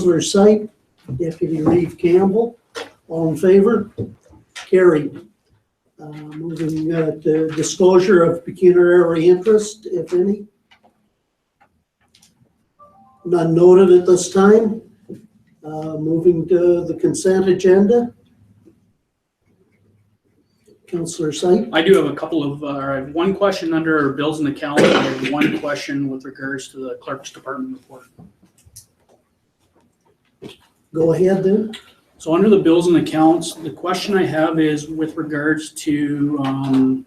Councillor Syke, Deputy Reeve Campbell. All in favor? Carried. Moving to disclosure of pecuniary interest, if any. None noted at this time. Moving to the consent agenda. Councillor Syke. I do have a couple of, I have one question under bills and accounts. I have one question with regards to the clerk's department report. Go ahead then. So under the bills and accounts, the question I have is with regards to,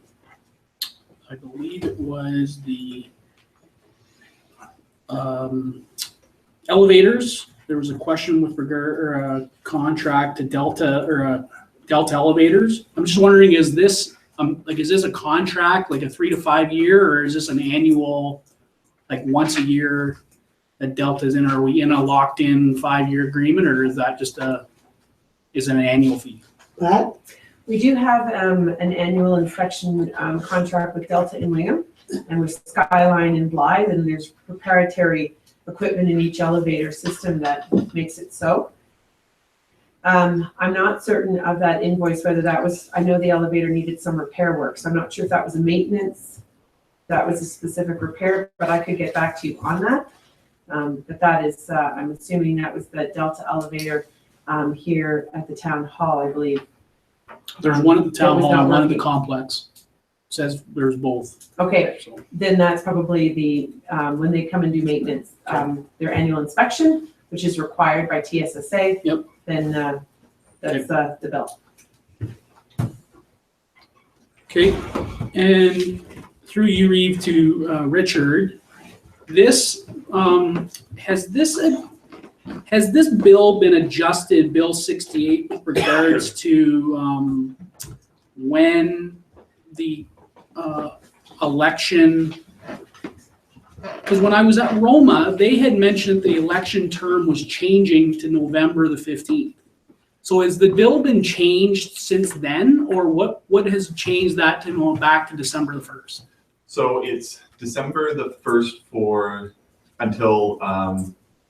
I believe it was the elevators. There was a question with regard, or a contract to Delta, or Delta Elevators. I'm just wondering, is this, is this a contract, like a 3 to 5 year, or is this an annual, like once a year that Delta's in? Are we in a locked in 5-year agreement, or is that just is it an annual fee? Pat? We do have an annual inspection contract with Delta in Wingham and with Skyline in Blythe, and there's proprietary equipment in each elevator system that makes it so. I'm not certain of that invoice, whether that was, I know the elevator needed some repair work, so I'm not sure if that was a maintenance, that was a specific repair, but I could get back to you on that. But that is, I'm assuming that was the Delta elevator here at the town hall, I believe. There's one at the town hall and one at the complex. It says there's both. Okay, So, then that's probably the, when they come and do maintenance, their annual inspection, which is required by TSSA. Yep. Then that's the bill. okay, and through you, Reeve, to Richard, this has this bill been adjusted, Bill 68, with regards to when the election? Because when I was at Roma, they had mentioned the election term was changing to November the 15th. So has the bill been changed since then, or what has changed that to go back to December the 1st? So it's December the 1st until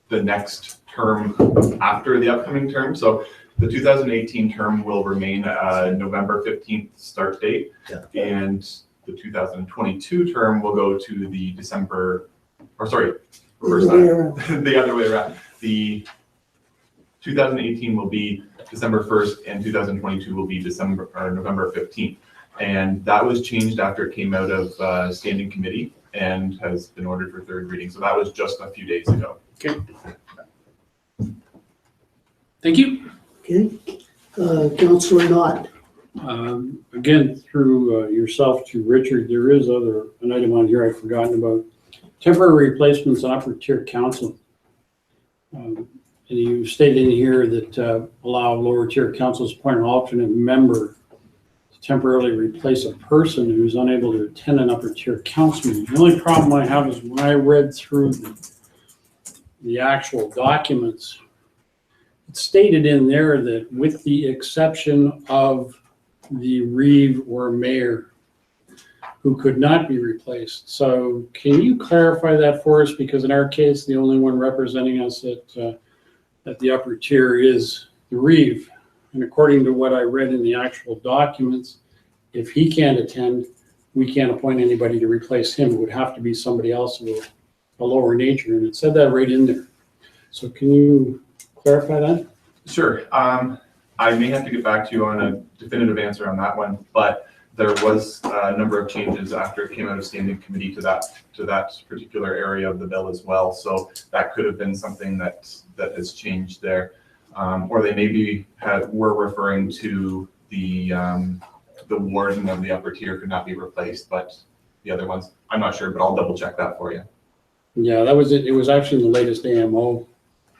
the next term after the upcoming term. So the 2018 term will remain November 15th start date, and the 2022 term will go to the December, or sorry, reverse that, the other way around. The 2018 will be December 1st and 2022 will be November 15th. And that was changed after it came out of standing committee and has been ordered for third reading. So that was just a few days ago. Okay. Thank you. Okay. Councillor Knott. Again, through yourself to Richard, there is an item on here I've forgotten about. Temporary replacements on upper tier council. And you stated in here that allow lower tier councils to appoint an alternate member to temporarily replace a person who's unable to attend an upper tier council meeting. The only problem I have is when I read through the actual documents, it's stated in there that with the exception of the Reeve or mayor who could not be replaced. So can you clarify that for us? Because in our case, the only one representing us at the upper tier is the Reeve. And according to what I read in the actual documents, if he can't attend, we can't appoint anybody to replace him. It would have to be somebody else of a lower nature. And it said that right in there. So can you clarify that? Sure. I may have to get back to you on a definitive answer on that one, but there was a number of changes after it came out of standing committee to that particular area of the bill as well. So that could have been something that has changed there, or they maybe were referring to the warden of the upper tier could not be replaced, but the other ones, I'm not sure, but I'll double check that for you. Yeah, that was it. It was actually in the latest AMO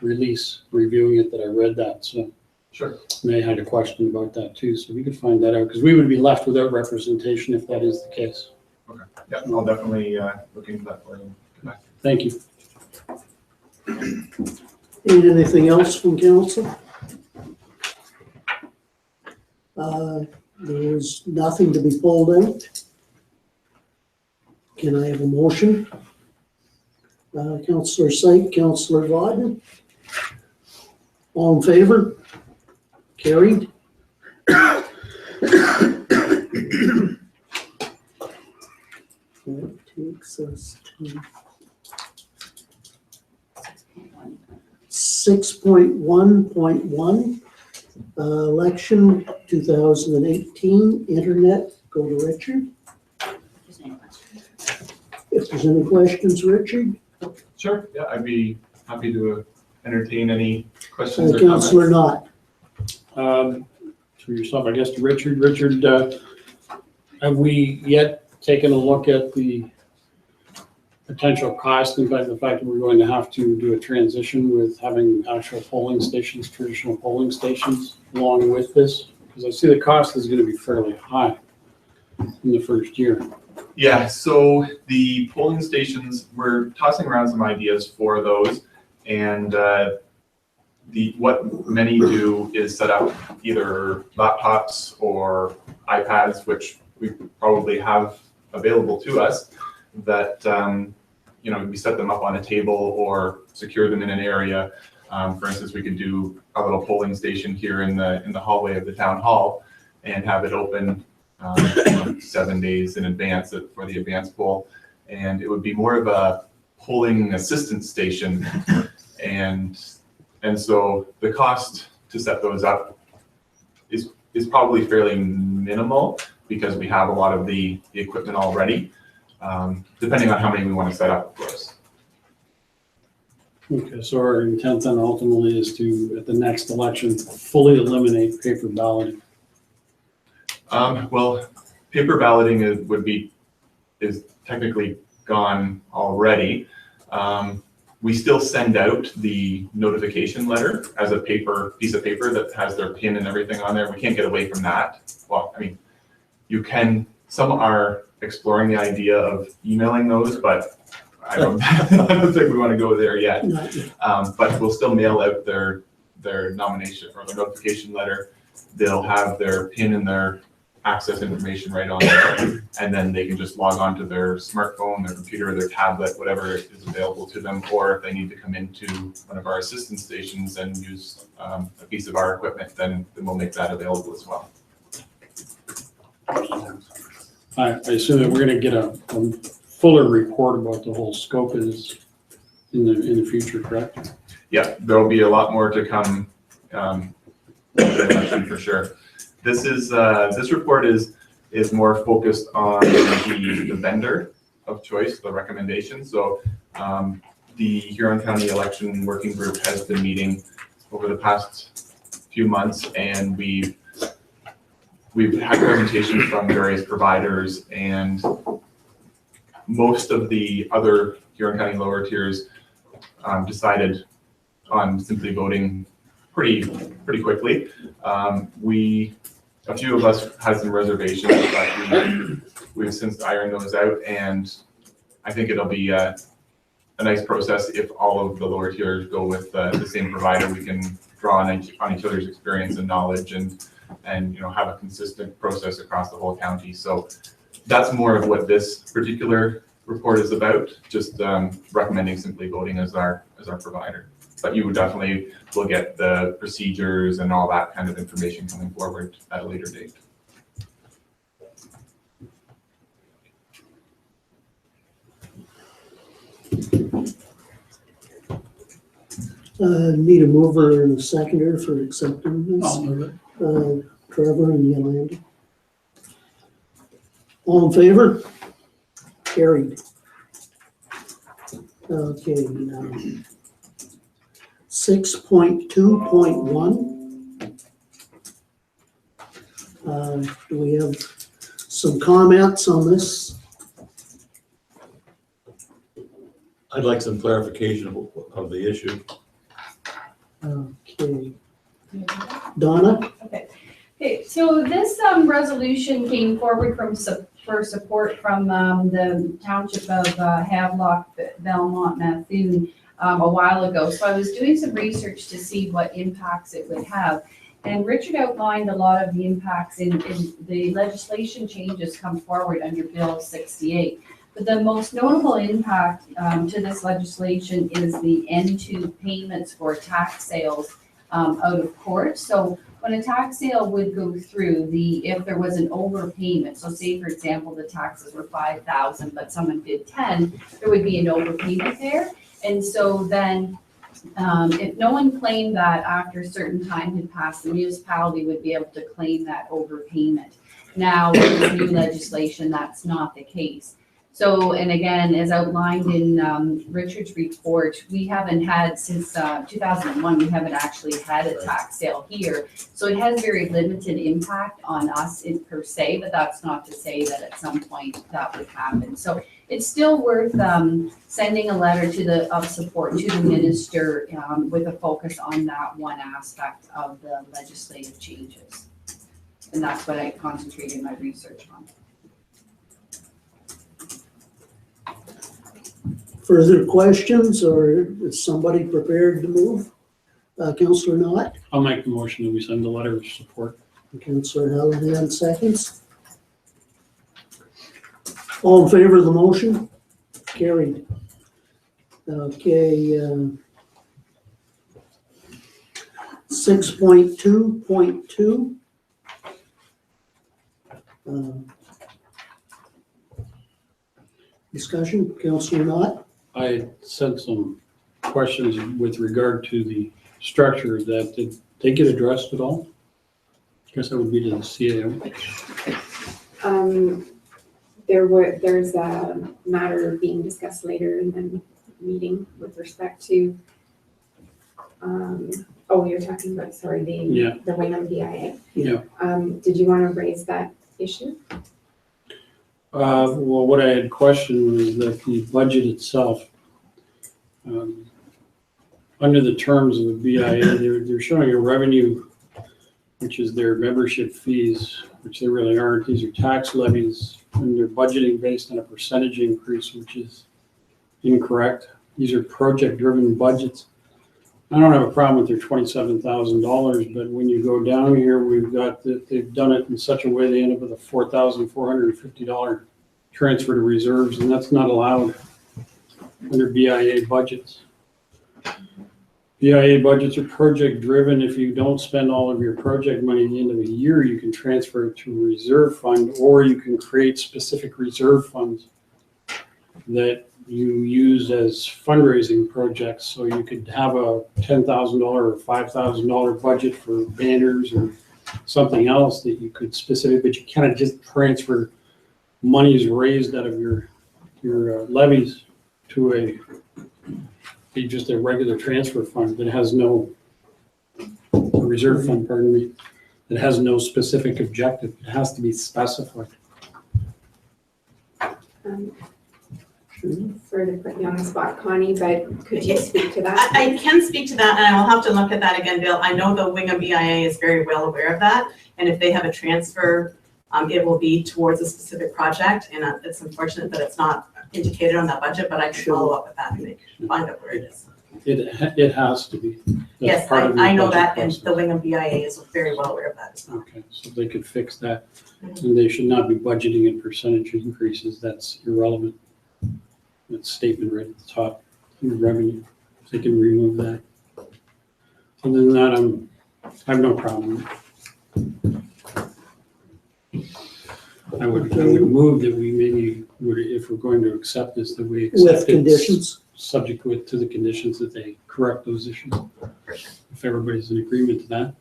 release, reviewing it, that I read that. So sure. And I had a question about that too. So we could find that out, because we would be left without representation if that is the case. Okay. Yeah, I'll definitely look into that for you. Thank you. Need anything else from council? There's nothing to be pulled out. Can I have a motion? Councillor Syke, Councillor Vodden. All in favor? Carried. That takes us to 6.1.1, election 2018, internet. Go to Richard. If there's any questions, Richard. Sure, yeah, I'd be happy to entertain any questions or comments. Councillor Knott. For yourself, I guess, to Richard. Richard, have we yet taken a look at the potential cost, in fact, the fact that we're going to have to do a transition with having actual polling stations, traditional polling stations, along with this? Because I see the cost is going to be fairly high in the first year. Yeah, so the polling stations, we're tossing around some ideas for those, and what many do is set up either laptops or iPads, which we probably have available to us, that we set them up on a table or secure them in an area. For instance, we could do a little polling station here in the hallway of the town hall and have it open 7 days in advance for the advance poll, and it would be more of a polling assistance station, and so the cost to set those up is probably fairly minimal because we have a lot of the equipment already, depending on how many we want to set up, of course. Okay, so our intent then ultimately is to, at the next election, fully eliminate paper balloting. Well, paper balloting is technically gone already. We still send out the notification letter as a piece of paper that has their PIN and everything on there. We can't get away from that. Well, I mean, you can. Some are exploring the idea of emailing those, but I don't think we want to go there yet. But we'll still mail out their nomination or their notification letter. They'll have their PIN and their access information right on there, and then they can just log on to their smartphone, their computer, their tablet, whatever is available to them, or if they need to come into one of our assistance stations and use a piece of our equipment, then we'll make that available as well. I assume that we're going to get a fuller report about the whole scope is in the future, correct? Yeah, there'll be a lot more to come for sure. This report is more focused on the vendor of choice, the recommendation. So the Huron County Election Working Group has been meeting over the past few months, and we've had presentations from various providers, and most of the other Huron County lower tiers decided on simply voting pretty quickly. A few of us had some reservations, but we've since ironed those out, and I think it'll be a nice process if all of the lower tiers go with the same provider. We can draw on each other's experience and knowledge, and have a consistent process across the whole county. So that's more of what this particular report is about, just recommending simply voting as our provider. But you would definitely look at the procedures and all that kind of information coming forward at a later date. Need a mover and a seconder for accepting this. I'll move it. Trevor and Yolanda. All in favor? Carried. Okay, 6.2.1. Do we have some comments on this? I'd like some clarification of the issue. Okay. Donna? Okay, so this resolution came forward for support from the township of Havelock, Belmont, Methuen a while ago. So I was doing some research to see what impacts it would have. And Richard outlined a lot of the impacts in the legislation changes come forward under Bill 68. But the most notable impact to this legislation is the end to payments for tax sales out of court. So when a tax sale would go through, if there was an overpayment, so say for example, the taxes were 5,000, but someone bid 10, there would be an overpayment there. And so then if no one claimed that after a certain time had passed, the municipality would be able to claim that overpayment. Now, with this new legislation, that's not the case. So, and again, as outlined in Richard's report, we haven't had since 2001, we haven't actually had a tax sale here. So it has very limited impact on us per se, but that's not to say that at some point that would happen. So it's still worth sending a letter of support to the minister with a focus on that one aspect of the legislative changes. And that's what I concentrated my research on. Further questions, or is somebody prepared to move? Councillor Knott, I'll make the motion that we send a letter of support. Councillor Hallahan seconds. All in favor of the motion? Carried. Okay, 6.2.2. Discussion, Councillor Knott? I sent some questions with regard to the structure that, did they get addressed at all? Guess that would be to the CAO. There's a matter being discussed later in the meeting with respect to, you're talking about, sorry, Yeah. the Wingham BIA. Yeah. Did you want to raise that issue? Well, what I had questioned was that the budget itself, under the terms of the BIA, they're showing a revenue, which is their membership fees, which they really aren't. These are tax levies, and they're budgeting based on a percentage increase, which is incorrect. These are project-driven budgets. I don't have a problem with their $27,000, but when you go down here, we've got that they've done it in such a way they end up with a $4,450 transfer to reserves, and that's not allowed under BIA budgets. BIA budgets are project-driven. If you don't spend all of your project money at the end of the year, you can transfer it to a reserve fund, or you can create specific reserve funds that you use as fundraising projects. So you could have a $10,000 or $5,000 budget for banners or something else that you could specifically, but you kind just transfer monies raised out of your levies to just a regular transfer fund that has no, a reserve fund, pardon me, that has no specific objective. It has to be specified. Sorry to put you on the spot, Connie, but could you speak to that? I can speak to that, and I will have to look at that again, Bill. I know the Wingham BIA is very well aware of that, and if they have a transfer, it will be towards a specific project, and it's unfortunate that it's not indicated on that budget, but I can follow up with that and find out where it is. It has to be. That's Yes, part of your I know budget that, and process. the Wingham BIA is very well aware of that as well. Okay, so they could fix that, and they should not be budgeting in percentage increases. That's irrelevant. That statement right at the top, in revenue, they can remove that. Other than that, I have no problem. I would move that we maybe would, if we're going to accept this, that we accept With it conditions? Subject to the conditions that they correct those issues. If everybody's in agreement to that.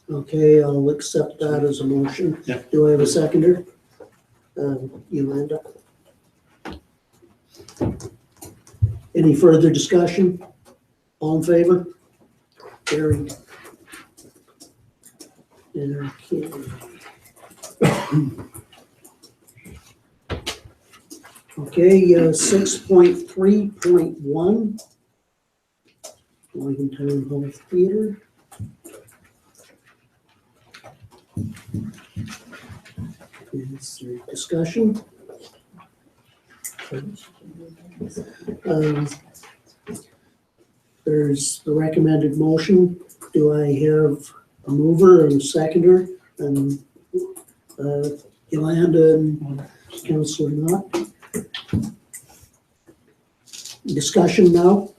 Okay, I'll accept that as a motion. Yeah. Do I have a seconder? Yolanda? Any further discussion? All in favor? Carried. Okay. Okay, 6.3.1. Oregon Town Hall Theater. Is there discussion? There's the recommended motion. Do I have a mover and a seconder? And Yolanda and Councillor Knott. Discussion now?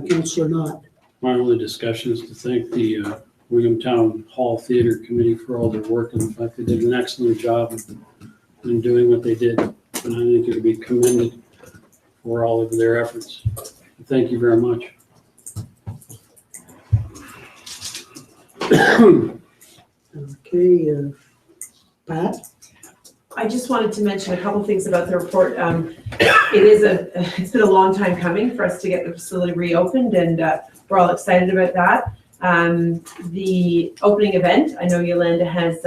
Councillor Knott. My only discussion is to thank the Wingham Town Hall Theater Committee for all their work and the fact they did an excellent job in doing what they did. And I think it would be commended for all of their efforts. Thank you very much. Okay, Pat? I just wanted to mention a couple things about the report. It's been a long time coming for us to get the facility reopened, and we're all excited about that. The opening event, I know Yolanda has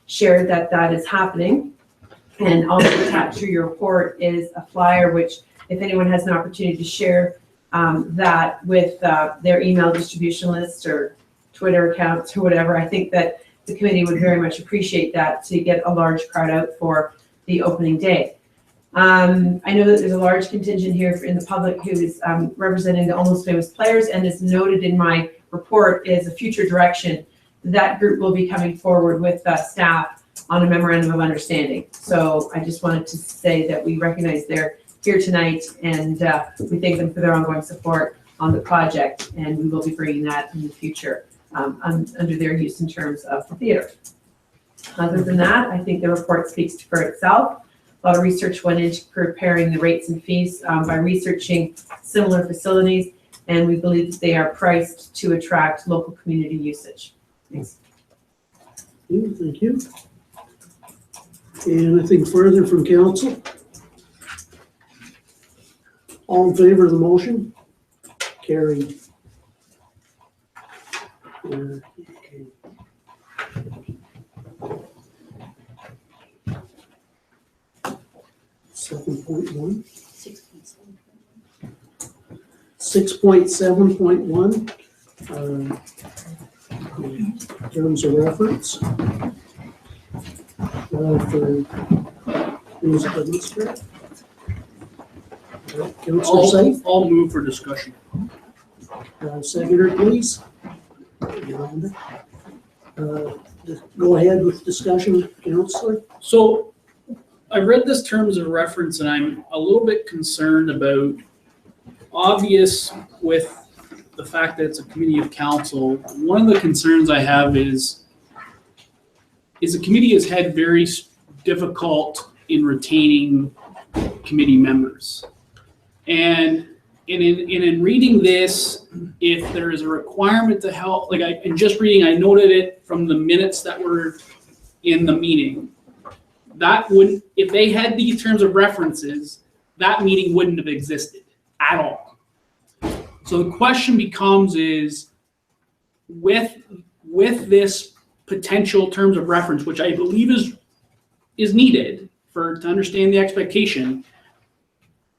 shared that is happening. And also attached to your report is a flyer, which if anyone has an opportunity to share that with their email distribution list or Twitter accounts or whatever, I think that the committee would very much appreciate that to get a large crowd out for the opening day. I know that there's a large contingent here in the public who is representing the Almost Famous Players, and as noted in my report is a future direction. That group will be coming forward with staff on a memorandum of understanding. So I just wanted to say that we recognize they're here tonight, and we thank them for their ongoing support on the project, and we will be bringing that in the future under their use in terms of the theater. Other than that, I think the report speaks for itself. A lot of research went into preparing the rates and fees by researching similar facilities, and we believe that they are priced to attract local community usage. Thanks. Thank you. Anything further from council? All in favor of the motion? Carried. Okay. 7.1. 6.7.1. Terms of reference. For music administrator. Councillor Seife, I'll move for discussion. seconder, please. Yolanda. Go ahead with discussion, councillor. So I read this terms of reference and I'm a little bit concerned about, obvious with the fact that it's a committee of council. One of the concerns I have is the committee has had very difficult in retaining committee members. And in reading this, if there is a requirement to help, like in just reading, I noted it from the minutes that were in the meeting. That wouldn't, if they had these terms of references, that meeting wouldn't have existed at all. So the question becomes is, with this potential terms of reference, which I believe is needed to understand the expectation,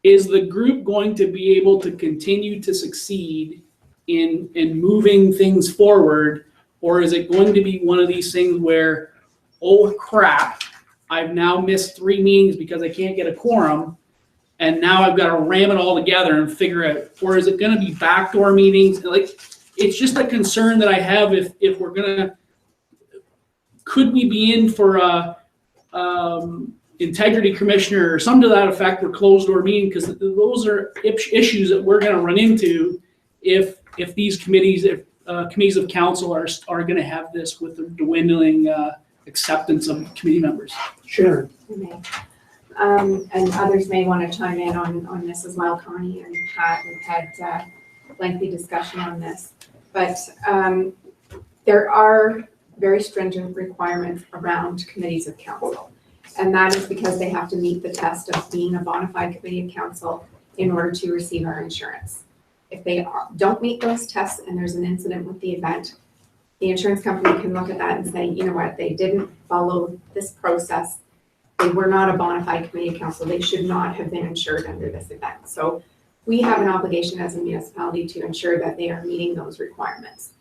is the group going to be able to continue to succeed in moving things forward, or is it going to be one of these things where, oh crap, I've now missed 3 meetings because I can't get a quorum, and now I've got to ram it all together and figure out, or is it going to be backdoor meetings? Like, it's just a concern that I have if we're gonna, could we be in for a integrity commissioner or something to that effect, or closed door meeting, because those are issues that we're going to run into if these committees, committees of council are going to have this with the dwindling acceptance of committee members. Sharon. And others may want to chime in on this as well. Connie and Pat, we've had lengthy discussion on this, but there are very stringent requirements around committees of council. And that is because they have to meet the test of being a bona fide committee of council in order to receive our insurance. If they don't meet those tests and there's an incident with the event, the insurance company can look at that and say, you know what, they didn't follow this process. They were not a bona fide committee of council. They should not have been insured under this event. So we have an obligation as a municipality to ensure that they are meeting those requirements.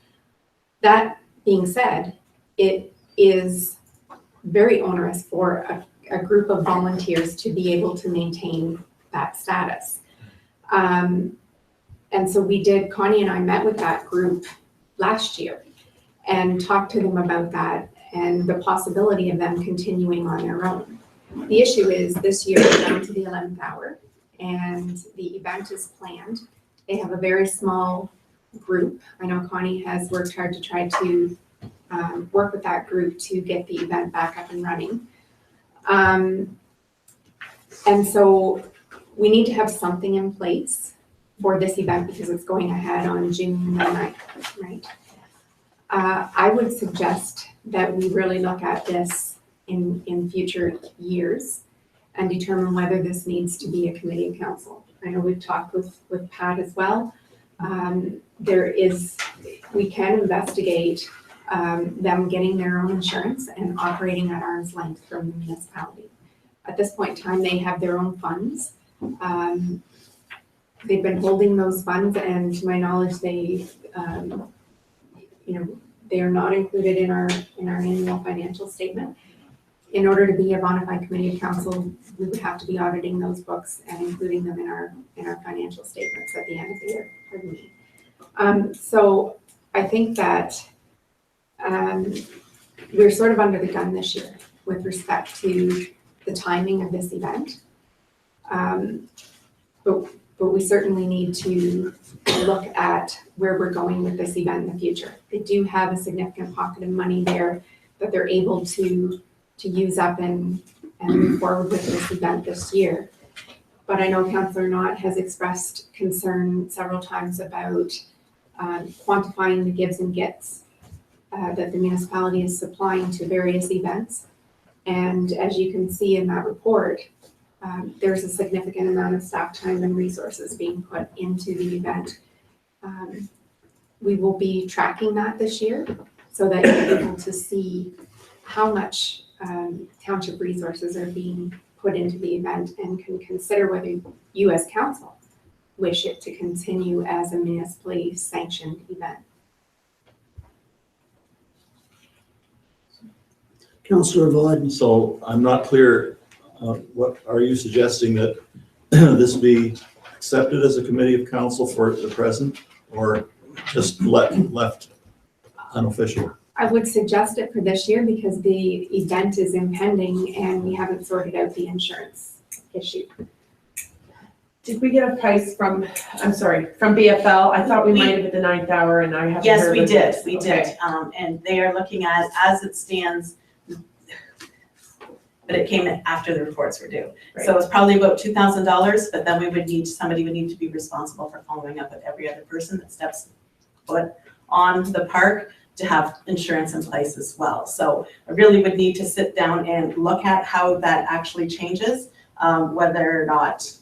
That being said, it is very onerous for a group of volunteers to be able to maintain that status. And so Connie and I met with that group last year and talked to them about that and the possibility of them continuing on their own. The issue is this year we're down to the 11th hour and the event is planned They have a very small group. I know Connie has worked hard to try to work with that group to get the event back up and running. And so we need to have something in place for this event because it's going ahead on June 9th, right? I would suggest that we really look at this in future years and determine whether this needs to be a committee of council. I know we've talked with Pat as well. We can investigate them getting their own insurance and operating at arm's length from the municipality. At this point in time, they have their own funds. They've been holding those funds, and to my knowledge, they are not included in our annual financial statement. In order to be a bona fide committee of council, we would have to be auditing those books and including them in our financial statements at the end of the year. Pardon me. So I think that we're sort of under the gun this year with respect to the timing of this event. But we certainly need to look at where we're going with this event in the future. They do have a significant pocket of money there that they're able to use up and move forward with this event this year. But I know Councillor Knott has expressed concern several times about quantifying the gives and gets that the municipality is supplying to various events. And as you can see in that report, there's a significant amount of staff time and resources being put into the event. We will be tracking that this year so that you're able to see how much township resources are being put into the event and can consider whether you as council wish it to continue as a municipally sanctioned event. Councillor Vaughn. So I'm not clear, what are you suggesting that this be accepted as a committee of council for the present or just left unofficial? I would suggest it for this year because the event is impending and we haven't sorted out the insurance issue. Did we get a price from BFL? I thought we might have at the 9th hour and I haven't Yes, heard we of did, this. we Okay. did. And they are looking at, as it stands, but it came in after the reports were due. Right. So it's probably about $2,000, but then somebody would need to be responsible for following up with every other person that steps foot on the park to have insurance in place as well. So I really would need to sit down and look at how that actually changes, whether or not,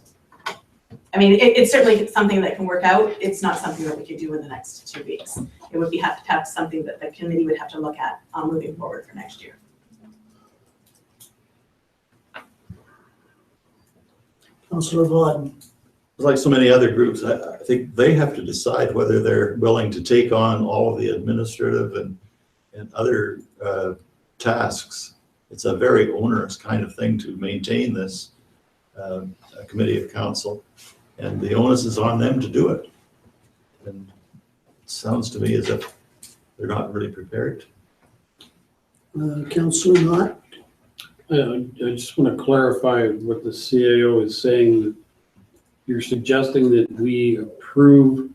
I mean, it's certainly something that can work out. It's not something that we could do in the next 2 weeks. It would have to have something that the committee would have to look at moving forward for next year. Councillor Vaughn. Like so many other groups, I think they have to decide whether they're willing to take on all of the administrative and other tasks. It's a very onerous kind of thing to maintain this a committee of council, and the onus is on them to do it. And it sounds to me as if they're not really prepared. Councillor Knott. I just want to clarify what the CAO is saying. You're suggesting that we approve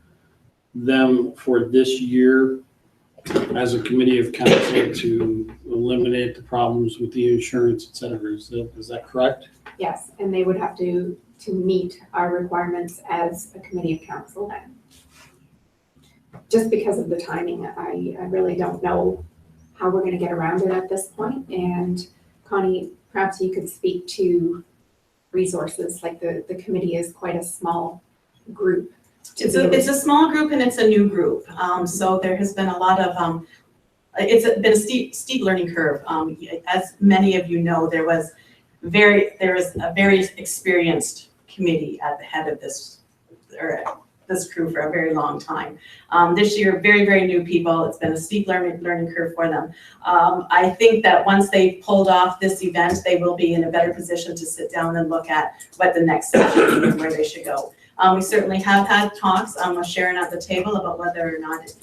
them for this year as a committee of council to eliminate the problems with the insurance, et cetera. Is that correct? Yes, and they would have to meet our requirements as a committee of council then. Just because of the timing, I really don't know how we're going to get around it at this point. And Connie, perhaps you could speak to resources, like the committee is quite a small group. It's a small group and it's a new group. So there has been a lot of, it's been a steep learning curve. As many of you know, there was a very experienced committee at the head of this crew for a very long time. This year, very, very new people. It's been a steep learning curve for them. I think that once they've pulled off this event, they will be in a better position to sit down and look at what the next step is and where they should go. We certainly have had talks with Sharon at the table about whether or not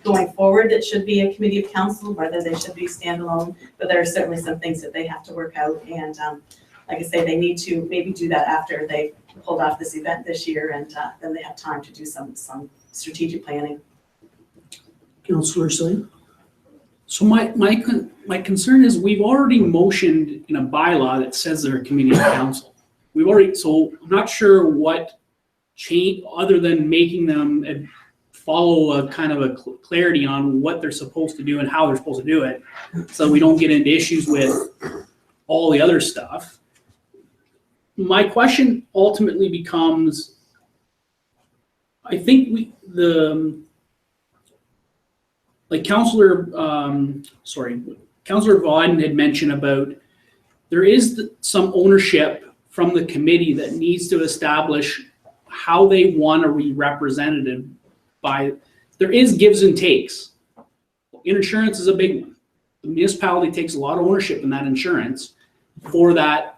going forward it should be a committee of council, whether they should be standalone, but there are certainly some things that they have to work out. And like I say, they need to maybe do that after they've pulled off this event this year, and then they have time to do some strategic planning. Councillor Singh? So my concern is we've already motioned in a bylaw that says they're a community council. So I'm not sure what change, other than making them follow a kind of a clarity on what they're supposed to do and how they're supposed to do it, so we don't get into issues with all the other stuff. My question ultimately becomes, I think Councillor Vauden had mentioned about there is some ownership from the committee that needs to establish how they want to be represented by. There is gives and takes. Insurance is a big one. The municipality takes a lot of ownership in that insurance for that.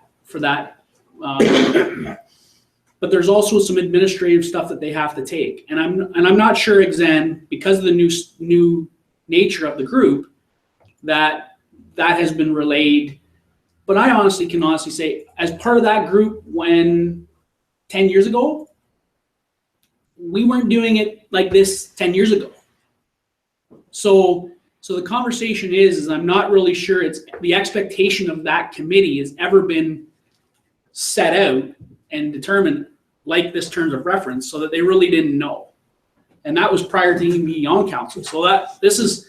But there's also some administrative stuff that they have to take, and I'm not sure, again, because of the new nature of the group, that has been relayed. But I can honestly say, as part of that group, when 10 years ago, we weren't doing it like this 10 years ago. So the conversation is I'm not really sure it's the expectation of that committee has ever been set out and determined like this terms of reference, so that they really didn't know. And that was prior to even being on council. So this is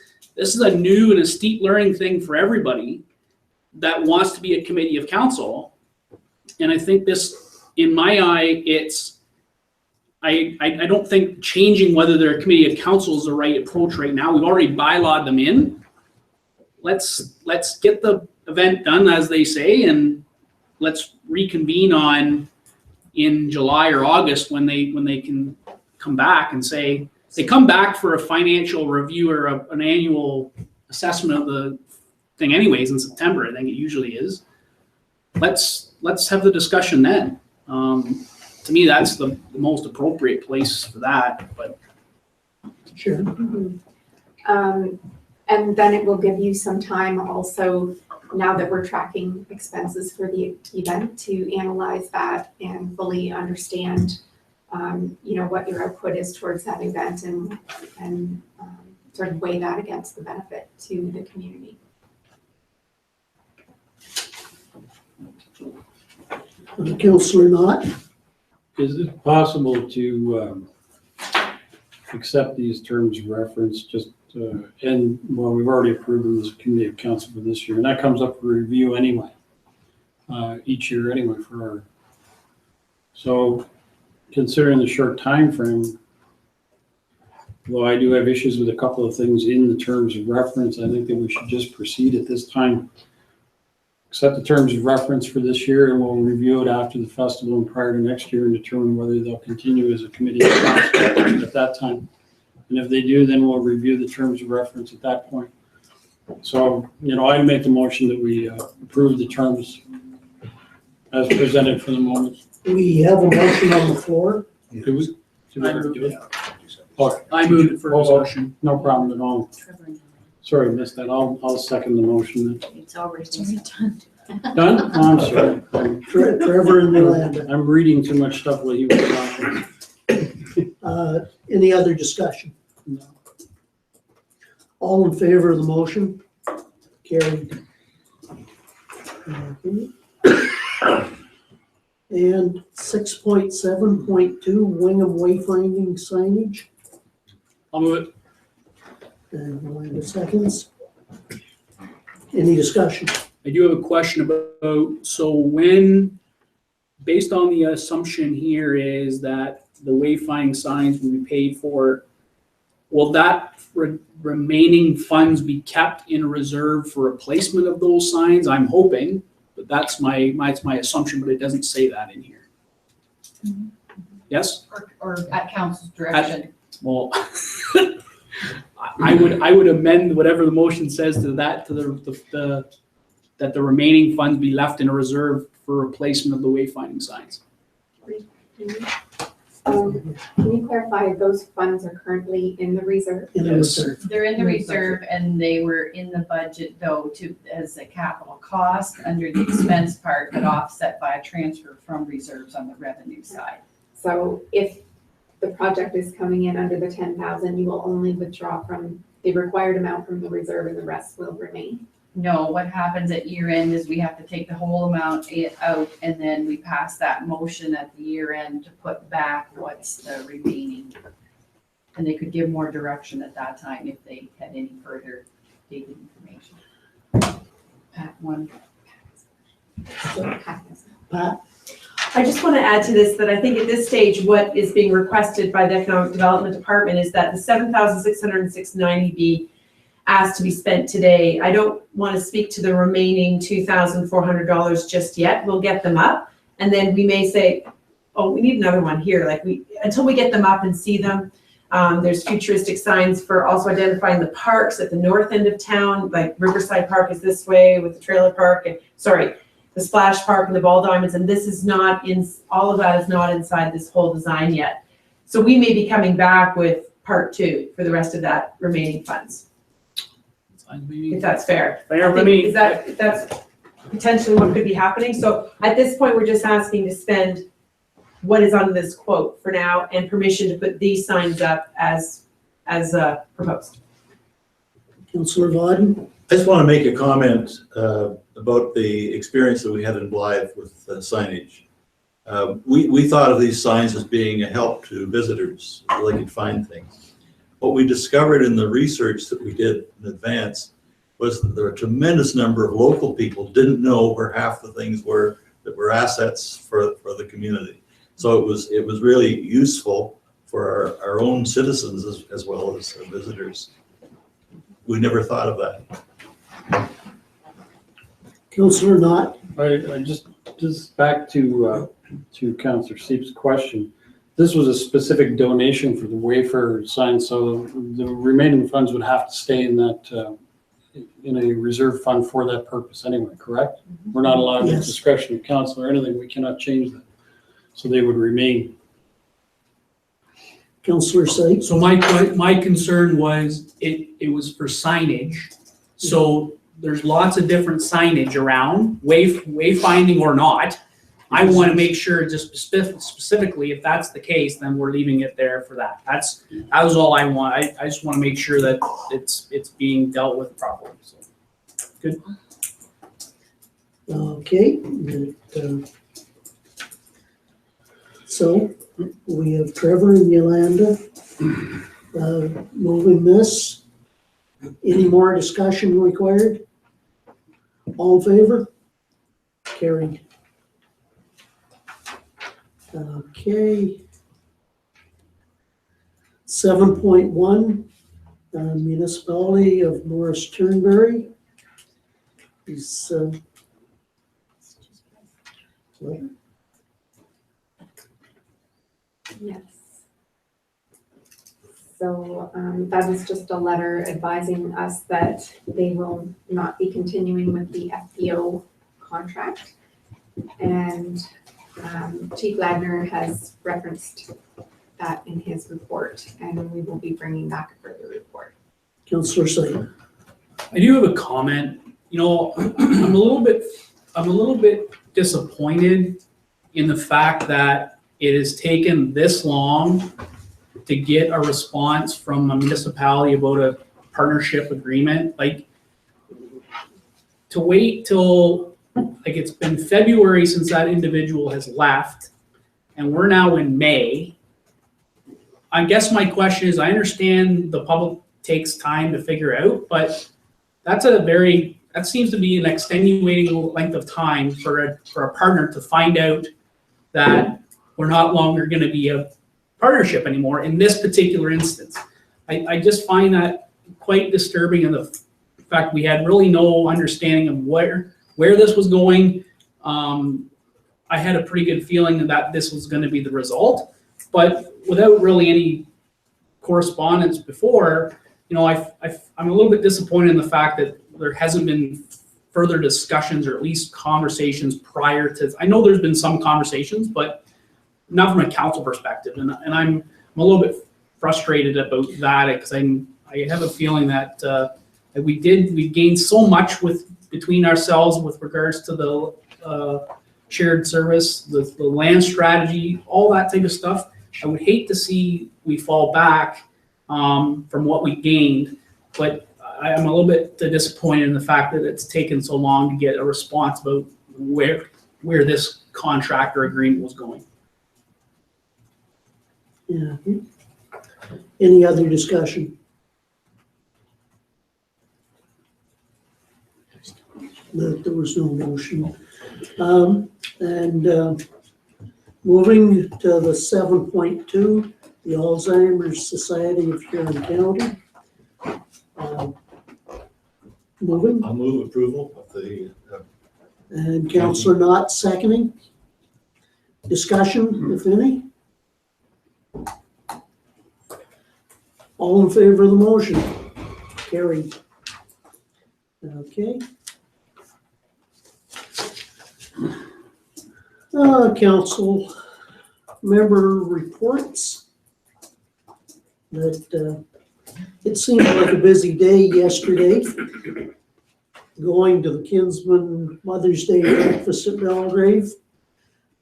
a new and a steep learning thing for everybody that wants to be a committee of council. And I think this, in my eye, I don't think changing whether they're a committee of council is the right approach right now. We've already bylawed them in. Let's get the event done, as they say, and let's reconvene in July or August when they can come back and say, they come back for a financial review or an annual assessment of the thing anyways in September. I think it usually is. Let's have the discussion then. To me, that's the most appropriate place for that, but. Sure. And then it will give you some time also, now that we're tracking expenses for the event, to analyze that and fully understand, what your output is towards that event, and sort of weigh that against the benefit to the community. Councillor Knott? Is it possible to accept these terms of reference we've already approved them as a committee of council for this year, and that comes up for review anyway, each year anyway so considering the short time frame, though I do have issues with a couple of things in the terms of reference, I think that we should just proceed at this time. Accept the terms of reference for this year, and we'll review it after the festival and prior to next year and determine whether they'll continue as a committee of council at that time. And if they do, then we'll review the terms of reference at that point. So, I make the motion that we approve the terms as presented for the moment. We have a motion on the floor. Did we already do it? Okay. I moved it for discussion. No problem at all. Sorry, I missed that. I'll second the motion then. It's already done. Done? Oh, I'm sorry. Trevor and Yolanda. I'm reading too much stuff while he was talking. Any other discussion? No. All in favor of the motion? Carried. And 6.7.2, Wingham wayfinding signage. I'll move it. And Yolanda seconds. Any discussion? I do have a question about, so based on the assumption here is that the wayfinding signs will be paid for, will that remaining funds be kept in reserve for replacement of those signs? I'm hoping, but that's my assumption, but it doesn't say that in here. Mm-hmm. Yes? Or at council's direction. Well, I would amend whatever the motion says to that, to that the remaining funds be left in a reserve for replacement of the wayfinding signs. Can you clarify, those funds are currently in the reserve? in the Yes. reserve. They're in the reserve and they were in the budget though as a capital cost under the expense part, but offset by a transfer from reserves on the revenue side. So if the project is coming in under the 10,000, you will only withdraw from the required amount from the reserve and the rest will remain? No, what happens at year end is we have to take the whole amount out and then we pass that motion at the year end to put back what's the remaining. And they could give more direction at that time if they had any further data information. Pat, one. Pat, I just want to add to this that I think at this stage, what is being requested by the Economic Development Department is that the $7,606.90 be asked to be spent today. I don't want to speak to the remaining $2,400 just yet. We'll get them up. And then we may say, oh, we need another one here. Like until we get them up and see them. There's futuristic signs for also identifying the parks at the north end of town, like Riverside Park is this way with the trailer park and the splash park and the ball diamonds. And this is not all of that is not inside this whole design yet. So we may be coming back with part 2 for the rest of that remaining funds. If that's fair. Fair, I think that's potentially what could be happening. So at this point, we're just asking to spend what is on this quote for now and permission to put these signs up as proposed. Councillor Vauden, I just want to make a comment about the experience that we had in Blythe with signage. We thought of these signs as being a help to visitors so they could find things. What we discovered in the research that we did in advance was that there were a tremendous number of local people didn't know where half the things were that were assets for the community. So it was really useful for our own citizens as well as visitors. We never thought of that. Councillor Knott, I just back to Councillor Seep's question. This was a specific donation for the Wayfarer sign, so the remaining funds would have to stay in that, in a reserve fund for that purpose anyway, correct? We're not allowed Yes. discretion of council or anything, we cannot change that. So they would remain. Councillor Sykes. So my concern was it was for signage. So there's lots of different signage around, wayfinding or not. I want to make sure just specifically, if that's the case, then we're leaving it there for that. That was all I want. I just want to make sure that it's being dealt with properly. So, good. Okay. So we have Trevor and Yolanda moving this. Any more discussion required? All in favor? Carried. Okay. 7.1, Municipality of Morris Turnberry. Is, what? Yes. So that is just a letter advising us that they will not be continuing with the FPO contract. And Chief Ladner has referenced that in his report, and we will be bringing back a further report. Councillor Sykes. I do have a comment. You know, I'm a little bit disappointed in the fact that it has taken this long to get a response from a municipality about a partnership agreement. Like, to wait till, like, it's been February since that individual has left, and we're now in May. I guess my question is, I understand the public takes time to figure out, but that seems to be an extenuating length of time for a partner to find out that we're not longer going to be a partnership anymore in this particular instance. I just find that quite disturbing, in the fact we had really no understanding of where this was going. I had a pretty good feeling that this was going to be the result, but without really any correspondence before, you know, I'm a little bit disappointed in the fact that there hasn't been further discussions or at least conversations prior to. I know there's been some conversations, but not from a council perspective, and I'm a little bit frustrated about that, because I have a feeling that we gained so much between ourselves with regards to the shared service, the land strategy, all that type of stuff. I would hate to see we fall back from what we gained, but I'm a little bit disappointed in the fact that it's taken so long to get a response about where this contract or agreement was going. Yeah. Any other discussion? There was no motion. Moving to the 7.2, the Alzheimer's Society of Huron County. Moving, I'll move approval of the, and Councillor Knott seconding. Discussion, if any? All in favor of the motion? Carried. Okay. Council member reports. That it seemed like a busy day yesterday. Going to the Kinsman Mother's Day breakfast at Belgrave,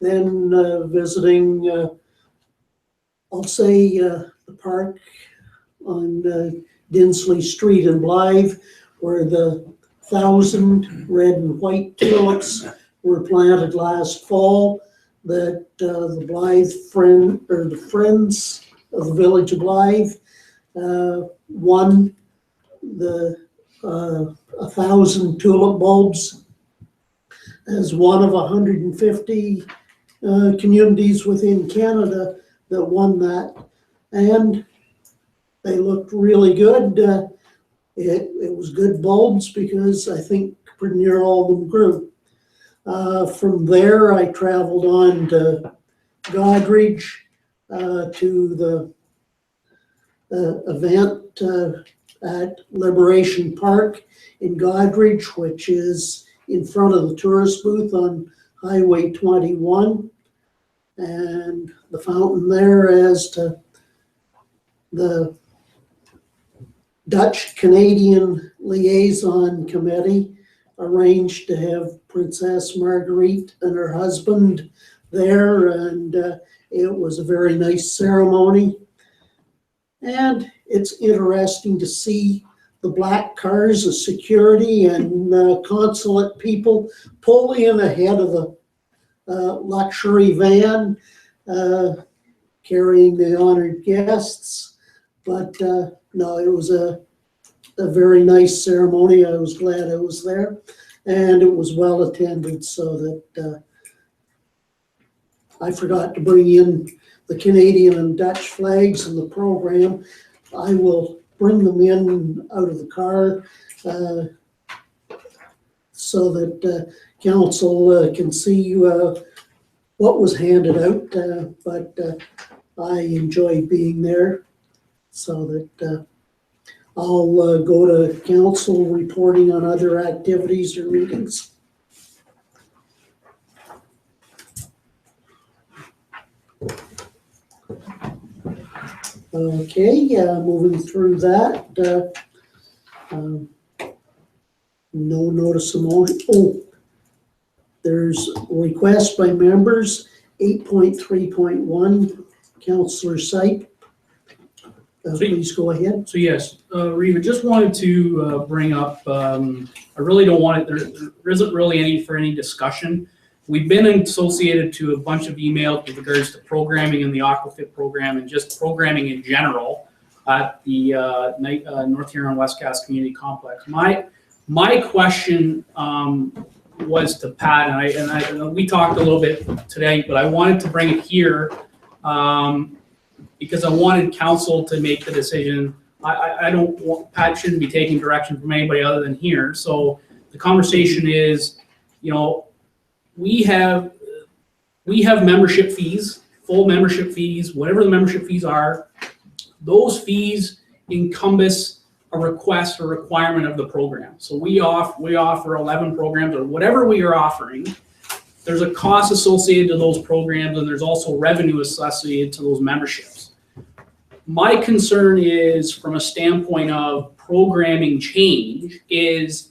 then visiting, I'll say, the park on Dinsley Street in Blythe, where the 1,000 red and white tulips were planted last fall. That the Blythe the Friends of the Village of Blythe won the 1,000 tulip bulbs as one of 150 communities within Canada that won that, and they looked really good. It was good bulbs because I think pretty near all of them grew. From there, I traveled on to Godrich to the event at Liberation Park in Godrich, which is in front of the tourist booth on Highway 21. And the fountain there, as to the Dutch-Canadian Liaison Committee arranged to have Princess Marguerite and her husband there, and it was a very nice ceremony. And it's interesting to see the black cars of security and consulate people pull in ahead of the luxury van carrying the honored guests. But no, it was a very nice ceremony. I was glad I was there, and it was well attended, so that I forgot to bring in the Canadian and Dutch flags in the program. I will bring them in out of the car so that council can see what was handed out, but I enjoyed being there, so that I'll go to council reporting on other activities or meetings. Okay, moving through that. No notice of motion. Oh, there's a request by members, 8.3.1, Councillor Sype. Please go ahead. So yes, Reva, just wanted to bring up, I really don't want it, there isn't really any discussion. We've been associated to a bunch of emails with regards to programming in the Aquafit program and just programming in general at the North Huron Westcast Community Complex. My question was to Pat, and we talked a little bit today, but I wanted to bring it here because I wanted council to make the decision. I don't want, Pat shouldn't be taking direction from anybody other than here. So the conversation is, you know, we have membership fees, full membership fees, whatever the membership fees are. Those fees encompass a request or requirement of the program. So we offer 11 programs or whatever we are offering. there's a cost associated to those programs, and there's also revenue associated to those memberships. My concern is, from a standpoint of programming change, is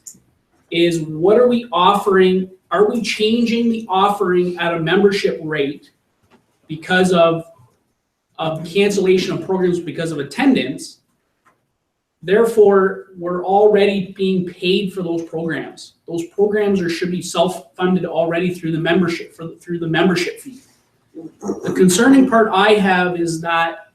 what are we offering? Are we changing the offering at a membership rate because of cancellation of programs because of attendance? Therefore, we're already being paid for those programs. Those programs should be self-funded already through the membership fee. The concerning part I have is that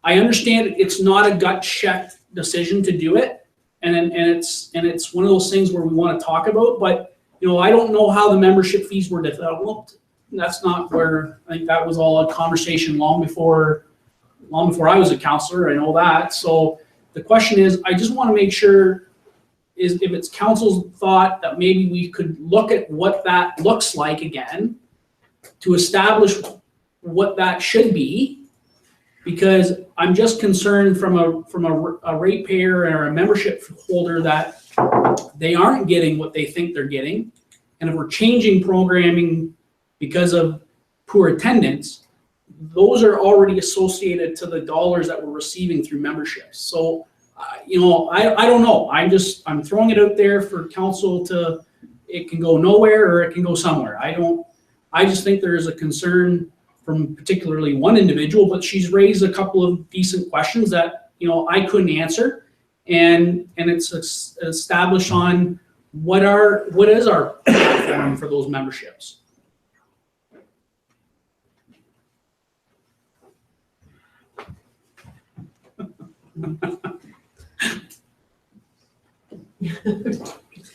I understand it's not a gut check decision to do it, and it's one of those things where we want to talk about. But I don't know how the membership fees were developed. That's not where I think that was all a conversation long before I was a counselor. I know that. So the question is, I just want to make sure if it's council's thought that maybe we could look at what that looks like again to establish what that should be, because I'm just concerned from a ratepayer or a membership holder that they aren't getting what they think they're getting. And if we're changing programming because of poor attendance, those are already associated to the dollars that we're receiving through memberships. So, I don't know. I'm throwing it out there for council it can go nowhere or it can go somewhere. I just think there is a concern from particularly one individual, but she's raised a couple of decent questions that, I couldn't answer. And it's established on what is our platform for those memberships.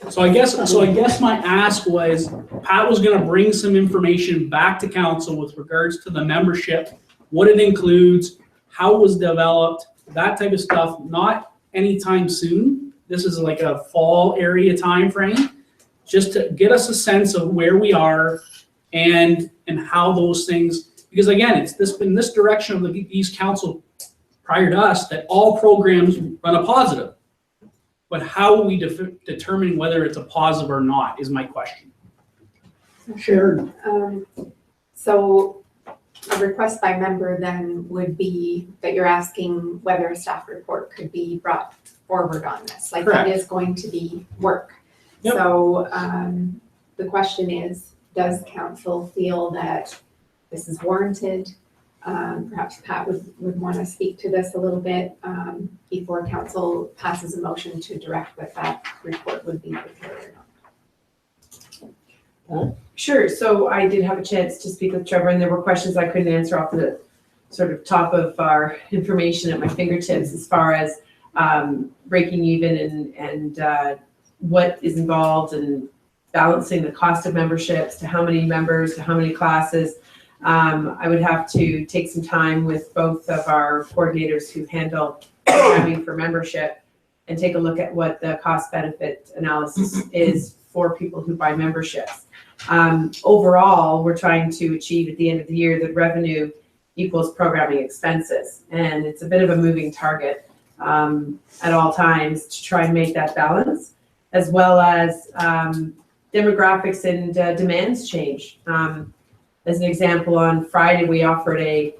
So I guess my ask was, Pat was going to bring some information back to council with regards to the membership, what it includes, how it was developed, that type of stuff. Not anytime soon. This is like a fall area time frame, just to get us a sense of where we are and how those things. Because again, it's been this direction of these council prior to us that all programs run a positive. But how will we determine whether it's a positive or not is my question. Sharon, So a request by member then would be that you're asking whether a staff report could be brought forward on this. Like, Correct. that is going to be work. Yep. So the question is, does council feel that this is warranted? Perhaps Pat would want to speak to this a little bit before council passes a motion to direct that report would be prepared or not. Sure, so I did have a chance to speak with Trevor, and there were questions I couldn't answer off the sort of top of our information at my fingertips as far as breaking even and what is involved and balancing the cost of memberships to how many members, to how many classes. I would have to take some time with both of our coordinators who handle programming for membership and take a look at what the cost benefit analysis is for people who buy memberships. Overall, we're trying to achieve at the end of the year that revenue equals programming expenses. And it's a bit of a moving target at all times to try and make that balance, as well as demographics and demands change. As an example, on Friday, we offered a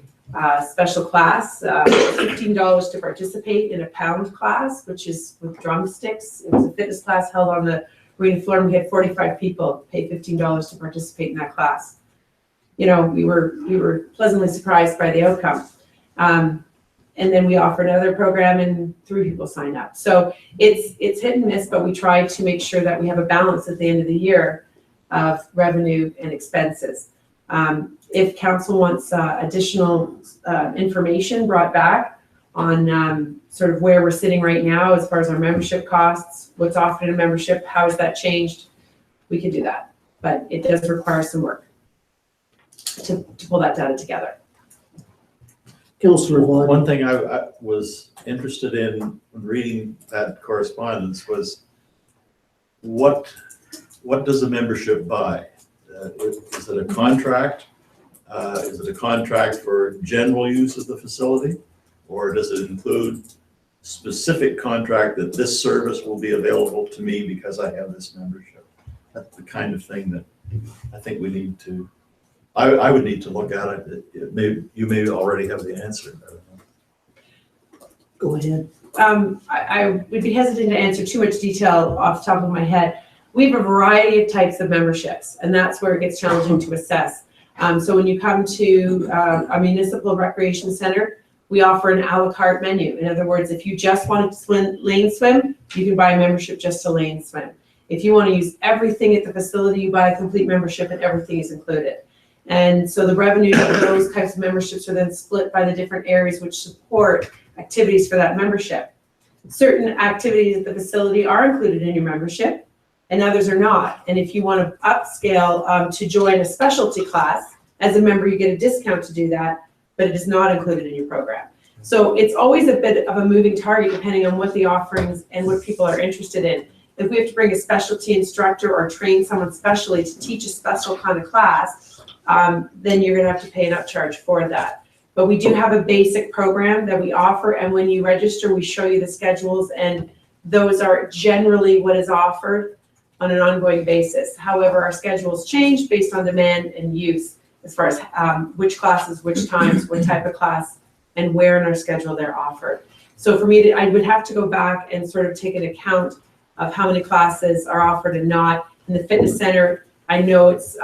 special class, $15 to participate in a pound class, which is with drumsticks. It was a fitness class held on the arena floor, and we had 45 people pay $15 to participate in that class. We were pleasantly surprised by the outcome. And then we offered another program and 3 people signed up. So it's hit and miss, but we try to make sure that we have a balance at the end of the year of revenue and expenses. If council wants additional information brought back on sort of where we're sitting right now as far as our membership costs, what's offered in a membership, how has that changed, we can do that. But it does require some work to pull that data together. Councillor Vaughn. One thing I was interested in when reading that correspondence was what does a membership buy? Is it a contract? Is it a contract for general use of the facility? Or does it include specific contract that this service will be available to me because I have this membership? That's the kind of thing that I think we need to, I would need to look at it. You may already have the answer. I don't know. Go ahead. I would be hesitant to answer too much detail off the top of my head. We have a variety of types of memberships, and that's where it gets challenging to assess. So when you come to a municipal recreation center, we offer an a la carte menu. In other words, if you just want to lane swim, you can buy a membership just to lane swim. If you want to use everything at the facility, you buy a complete membership and everything is included. And so the revenues of those types of memberships are then split by the different areas which support activities for that membership. Certain activities at the facility are included in your membership and others are not. And if you want to upscale to join a specialty class, as a member you get a discount to do that, but it is not included in your program. So it's always a bit of a moving target depending on what the offerings and what people are interested in. If we have to bring a specialty instructor or train someone specially to teach a special kind of class, then you're gonna have to pay an upcharge for that. But we do have a basic program that we offer, and when you register, we show you the schedules, and those are generally what is offered on an ongoing basis. However, our schedules change based on demand and use, as far as which classes, which times, what type of class, and where in our schedule they're offered. So for me, I would have to go back and sort of take an account of how many classes are offered and not. In the fitness center, I know it's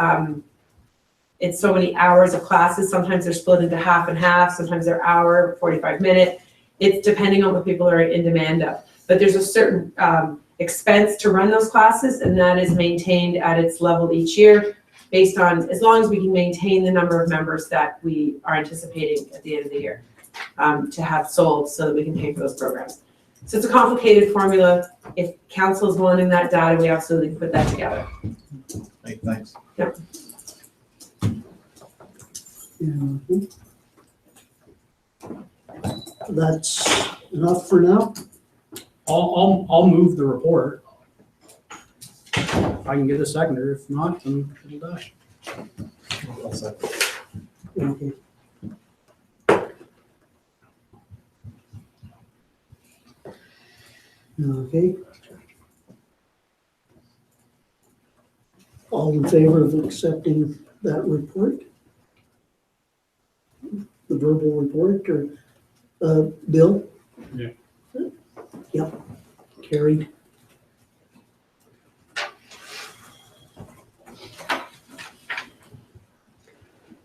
so many hours of classes. Sometimes they're split into half and half, sometimes they're hour, 45-minute. It's depending on what people are in demand of. But there's a certain expense to run those classes, and that is maintained at its level each year based on, as long as we can maintain the number of members that we are anticipating at the end of the year to have sold so that we can pay for those programs. So it's a complicated formula. If council is wanting that data, we absolutely put that together. Thanks. Yep. That's enough for now. I'll move the report. If I can get a seconder, if not, then it'll die. Okay. Okay. All in favor of accepting that report? The verbal report, or, Bill? Yeah. Yep, carried.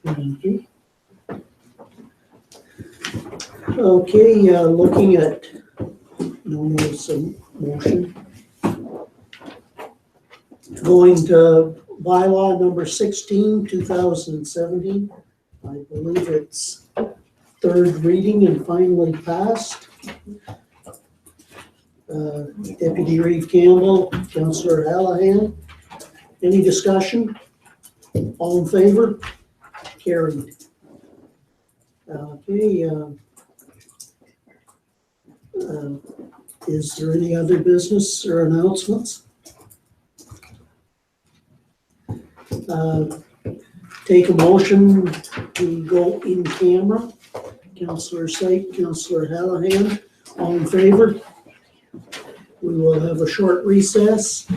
Okay. Okay, looking at, no more some motion. Going to bylaw number 16, 2017. I believe it's third reading and finally passed. Deputy Reeve Campbell, Councillor Hallahan. Any discussion? All in favor? Carried. Okay. Is there any other business or announcements? Take a motion to go in camera. Councillor Syke, Councillor Hallahan, all in favor? We will have a short recess.